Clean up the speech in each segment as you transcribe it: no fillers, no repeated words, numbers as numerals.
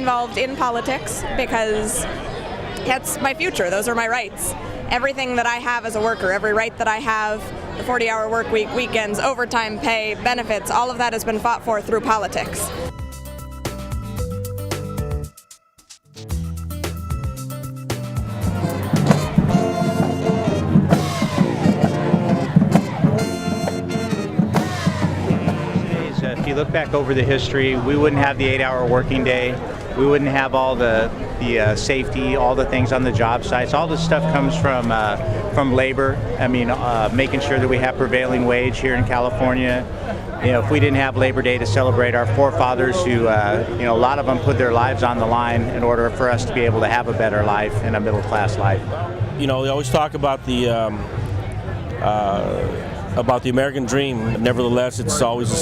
involved in politics because it's my future. Those are my rights. Everything that I have as a worker, every right that I have, the 40-hour work week, weekends, overtime pay, benefits, all of that has been fought for through politics. If you look back over the history, we wouldn't have the 8-hour working day. We wouldn't have all the safety, all the things on the job sites. All this stuff comes from labor. I mean, making sure that we have prevailing wage here in California. You know, if we didn't have Labor Day to celebrate our forefathers who, a lot of them put their lives on the line in order for us to be able to have a better life and a middle-class life. You know, they always talk about the American dream. Nevertheless, it's always the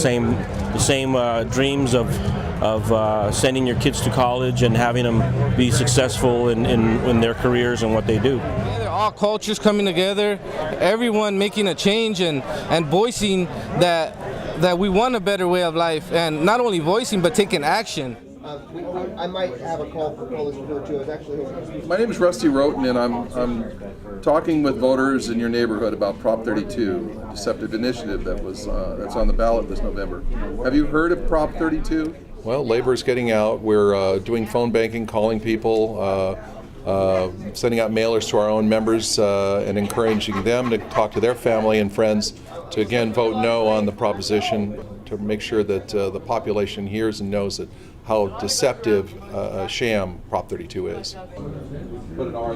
same dreams of sending your kids to college and having them be successful in their careers and what they do. All cultures coming together, everyone making a change and voicing that we want a better way of life, and not only voicing but taking action. I might have a call for Polish support too. It's actually my name is Rusty Roten, and I'm talking with voters in your neighborhood about Prop 32, a deceptive initiative that's on the ballot this November. Have you heard of Prop 32? Well, labor is getting out. We're doing phone banking, calling people, sending out mailers to our own members, and encouraging them to talk to their family and friends to again vote no on the proposition, to make sure that the population hears and knows that how deceptive a sham Prop 32 is.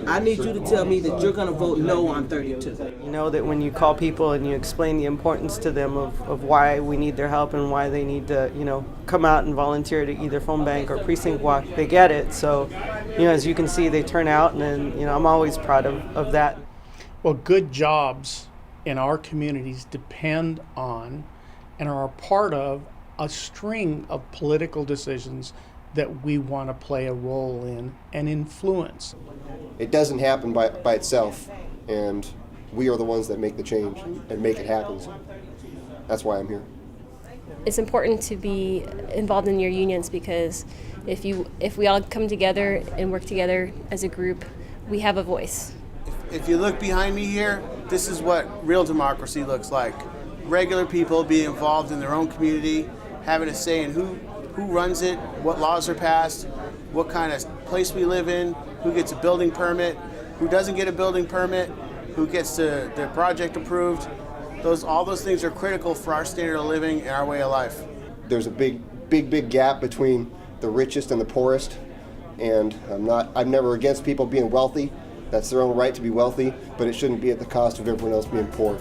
I need you to tell me that you're going to vote no on 32. You know that when you call people and you explain the importance to them of why we need their help and why they need to, come out and volunteer to either phone bank or precinct walk, they get it. So, as you can see, they turn out, and I'm always proud of that. Well, good jobs in our communities depend on and are a part of a string of political decisions that we want to play a role in and influence. It doesn't happen by itself, and we are the ones that make the change and make it happen. That's why I'm here. It's important to be involved in your unions because if we all come together and work together as a group, we have a voice. If you look behind me here, this is what real democracy looks like. Regular people being involved in their own community, having a say in who runs it, what laws are passed, what kind of place we live in, who gets a building permit, who doesn't get a building permit, who gets their project approved. All those things are critical for our standard of living and our way of life. There's a big gap between the richest and the poorest, and I'm never against people being wealthy. That's their own right to be wealthy, but it shouldn't be at the cost of everyone else being poor.